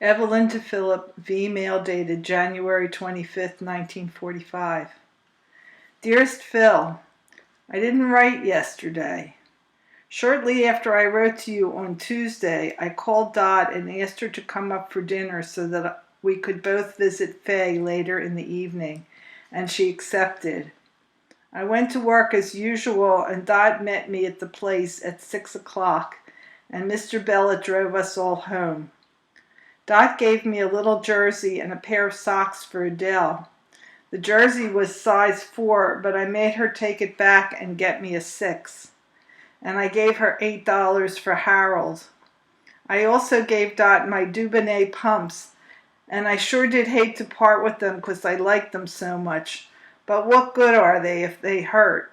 Evelyn to Philip, V. Mail dated January 25th, 1945. Dearest Phil, I didn't write yesterday. Shortly after I wrote to you on Tuesday, I called Dot and asked her to come up for dinner so that we could both visit Faye later in the evening, and she accepted. I went to work as usual, and Dot met me at the place at 6 o'clock, and Mr. Bellet drove us all home. Dot gave me a little jersey and a pair of socks for Adele. The jersey was size 4, but I made her take it back and get me a 6. And I gave her $8 for Harold. I also gave Dot my Dubonnet pumps, and I sure did hate to part with them because I liked them so much. But what good are they if they hurt?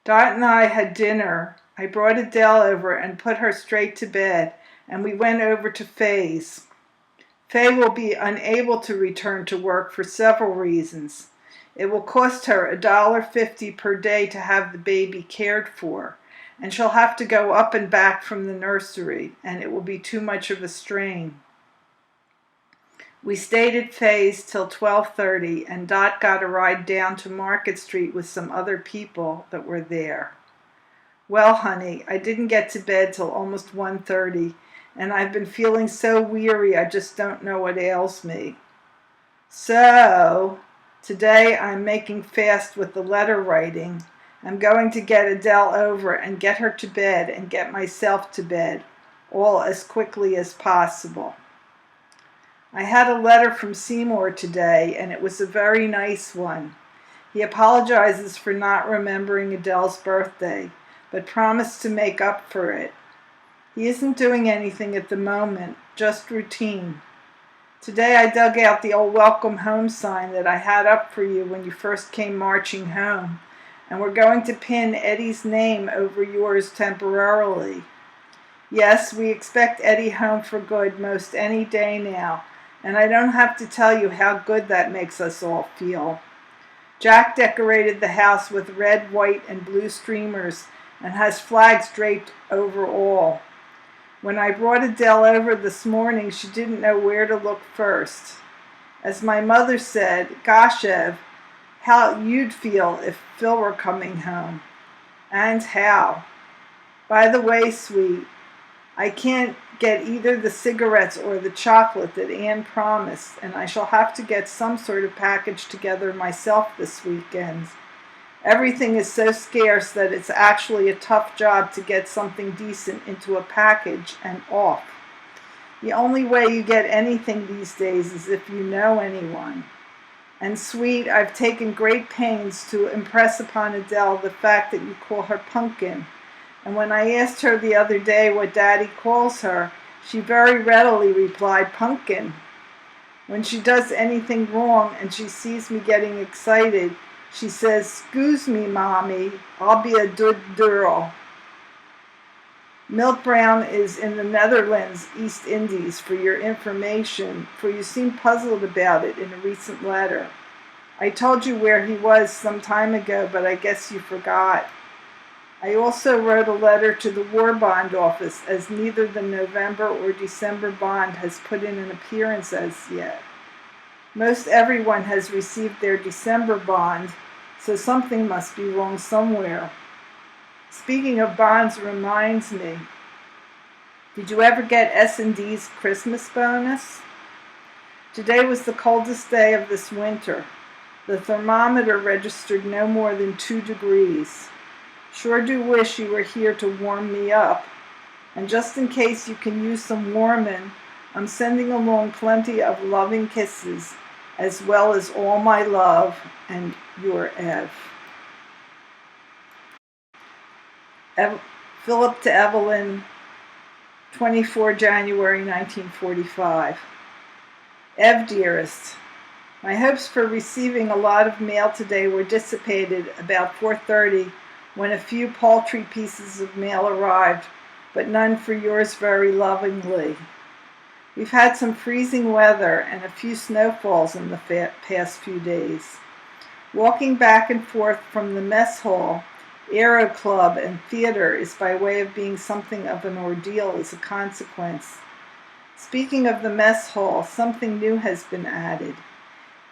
Dot and I had dinner. I brought Adele over and put her straight to bed, and we went over to Faye's. Faye will be unable to return to work for several reasons. It will cost her $1.50 per day to have the baby cared for, and she'll have to go up and back from the nursery, and it will be too much of a strain. We stayed at Faye's till 12:30, and Dot got a ride down to Market Street with some other people that were there. Well, honey, I didn't get to bed till almost 1:30, and I've been feeling so weary I just don't know what ails me. So, today I'm making fast with the letter writing. I'm going to get Adele over and get her to bed and get myself to bed, all as quickly as possible. I had a letter from Seymour today, and it was a very nice one. He apologizes for not remembering Adele's birthday, but promised to make up for it. He isn't doing anything at the moment, just routine. Today I dug out the old welcome home sign that I had up for you when you first came marching home, and we're going to pin Eddie's name over yours temporarily. Yes, we expect Eddie home for good most any day now, and I don't have to tell you how good that makes us all feel. Jack decorated the house with red, white, and blue streamers and has flags draped over all. When I brought Adele over this morning, she didn't know where to look first. As my mother said, "Gosh, Ev, how you'd feel if Phil were coming home." And how. By the way, sweet, I can't get either the cigarettes or the chocolate that Anne promised, and I shall have to get some sort of package together myself this weekend. Everything is so scarce that it's actually a tough job to get something decent into a package and off. The only way you get anything these days is if you know anyone. And sweet, I've taken great pains to impress upon Adele the fact that you call her Pumpkin. And when I asked her the other day what Daddy calls her, she very readily replied Pumpkin. When she does anything wrong and she sees me getting excited, she says, "'Scuse me, Mommy, I'll be a good girl." Milt Brown is in the Netherlands, East Indies, for your information, for you seem puzzled about it in a recent letter. I told you where he was some time ago, but I guess you forgot. I also wrote a letter to the War Bond Office, as neither the November or December bond has put in an appearance as yet. Most everyone has received their December bond, so something must be wrong somewhere. Speaking of bonds reminds me, did you ever get S&D's Christmas bonus? Today was the coldest day of this winter. The thermometer registered no more than 2 degrees. Sure do wish you were here to warm me up. And just in case you can use some warming, I'm sending along plenty of loving kisses, as well as all my love, and your Ev. Philip to Evelyn, 24 January 1945. Ev, dearest, my hopes for receiving a lot of mail today were dissipated about 4:30 when a few paltry pieces of mail arrived, but none for yours very lovingly. We've had some freezing weather and a few snowfalls in the past few days. Walking back and forth from the mess hall, Aero Club, and theater is by way of being something of an ordeal as a consequence. Speaking of the mess hall, something new has been added.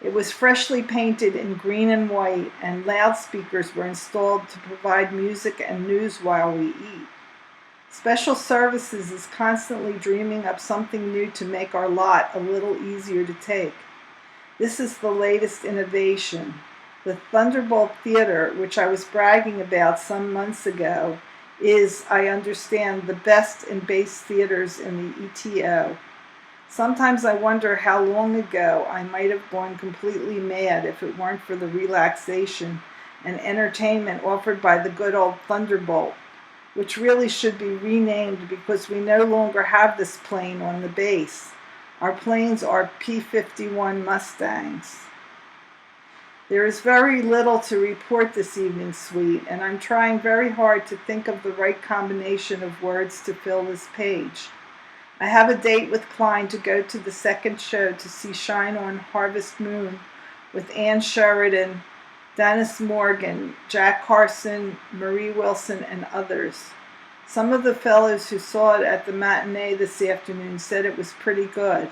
It was freshly painted in green and white, and loudspeakers were installed to provide music and news while we eat. Special Services is constantly dreaming up something new to make our lot a little easier to take. This is the latest innovation. The Thunderbolt Theater, which I was bragging about some months ago, is, I understand, the best in base theaters in the ETO. Sometimes I wonder how long ago I might have gone completely mad if it weren't for the relaxation and entertainment offered by the good old Thunderbolt, which really should be renamed because we no longer have this plane on the base. Our planes are P-51 Mustangs. There is very little to report this evening, sweet, and I'm trying very hard to think of the right combination of words to fill this page. I have a date with Klein to go to the second show to see Shine on Harvest Moon with Ann Sheridan, Dennis Morgan, Jack Carson, Marie Wilson, and others. Some of the fellows who saw it at the matinee this afternoon said it was pretty good.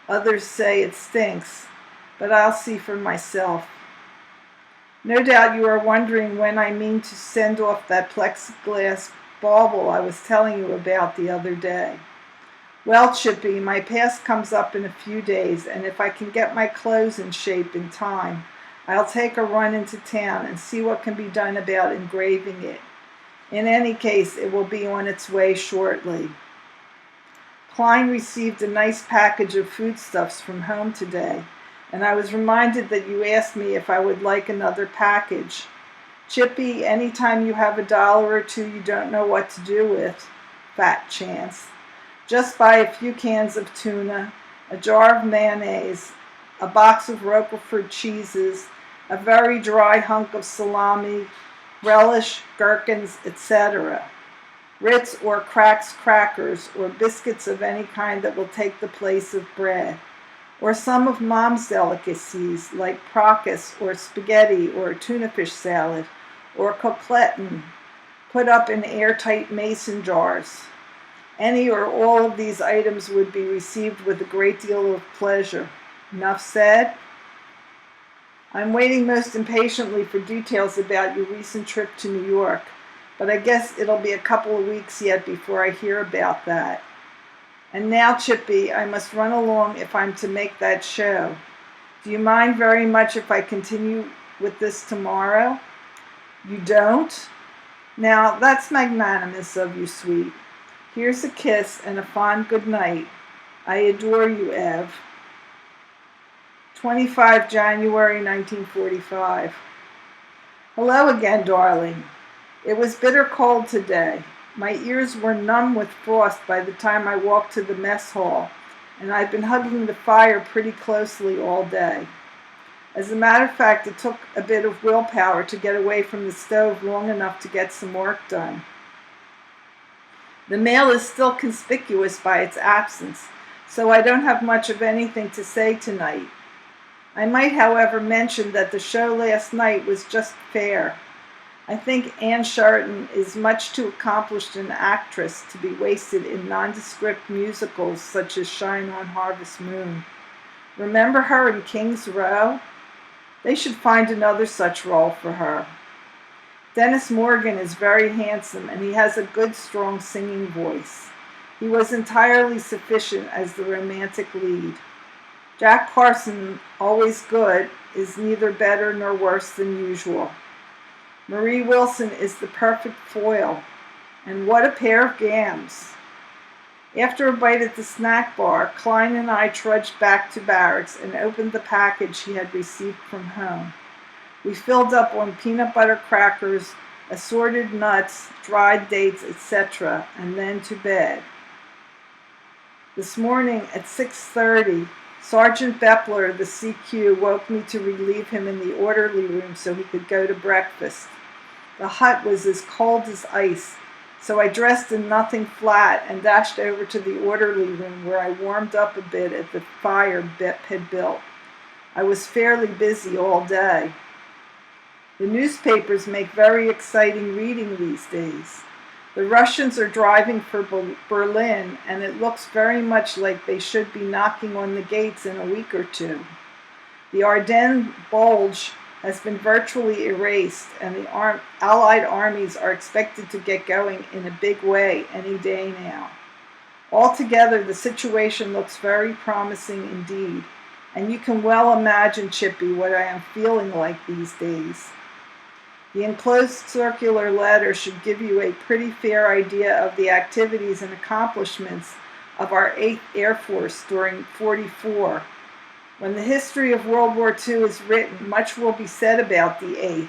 Others say it stinks, but I'll see for myself. No doubt you are wondering when I mean to send off that plexiglass bauble I was telling you about the other day. Well, Chippy, my pass comes up in a few days, and if I can get my clothes in shape in time, I'll take a run into town and see what can be done about engraving it. In any case, it will be on its way shortly. Klein received a nice package of foodstuffs from home today, and I was reminded that you asked me if I would like another package. Chippy, anytime you have $1 or two you don't know what to do with, fat chance, just buy a few cans of tuna, a jar of mayonnaise, a box of Roquefort cheeses, a very dry hunk of salami, relish, gherkins, etc. Ritz or Crack's crackers, or biscuits of any kind that will take the place of bread, or some of Mom's delicacies like procus or spaghetti or tuna fish salad, or coqueletin, put up in airtight mason jars. Any or all of these items would be received with a great deal of pleasure. Enough said? I'm waiting most impatiently for details about your recent trip to New York, but I guess it'll be a couple of weeks yet before I hear about that. And now, Chippy, I must run along if I'm to make that show. Do you mind very much if I continue with this tomorrow? You don't? Now, that's magnanimous of you, sweet. Here's a kiss and a fond good night. I adore you, Ev. 25 January 1945. Hello again, darling. It was bitter cold today. My ears were numb with frost by the time I walked to the mess hall, and I've been hugging the fire pretty closely all day. As a matter of fact, it took a bit of willpower to get away from the stove long enough to get some work done. The mail is still conspicuous by its absence, so I don't have much of anything to say tonight. I might, however, mention that the show last night was just fair. I think Ann Sheridan is much too accomplished an actress to be wasted in nondescript musicals such as Shine on Harvest Moon. Remember her in King's Row? They should find another such role for her. Dennis Morgan is very handsome, and he has a good, strong singing voice. He was entirely sufficient as the romantic lead. Jack Carson, always good, is neither better nor worse than usual. Marie Wilson is the perfect foil, and what a pair of gams. After a bite at the snack bar, Klein and I trudged back to barracks and opened the package he had received from home. We filled up on peanut butter crackers, assorted nuts, dried dates, etc., and then to bed. This morning at 6:30, Sergeant Bepler, the CQ, woke me to relieve him in the orderly room so he could go to breakfast. The hut was as cold as ice, so I dressed in nothing flat and dashed over to the orderly room where I warmed up a bit at the fire Bep had built. I was fairly busy all day. The newspapers make very exciting reading these days. The Russians are driving for Berlin, and it looks very much like they should be knocking on the gates in a week or two. The Ardennes bulge has been virtually erased, and the Allied armies are expected to get going in a big way any day now. Altogether, the situation looks very promising indeed, and you can well imagine, Chippy, what I am feeling like these days. The enclosed circular letter should give you a pretty fair idea of the activities and accomplishments of our 8th Air Force during '44. When the history of World War II is written, much will be said about the 8th.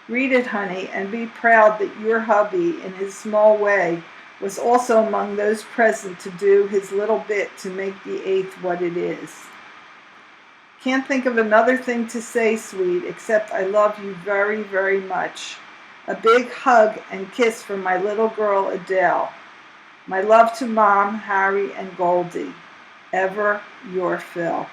Read it, honey, and be proud that your hubby, in his small way, was also among those present to do his little bit to make the 8th what it is. Can't think of another thing to say, sweet, except I love you very, very much. A big hug and kiss from my little girl, Adele. My love to Mom, Harry, and Goldie. Ever your Phil.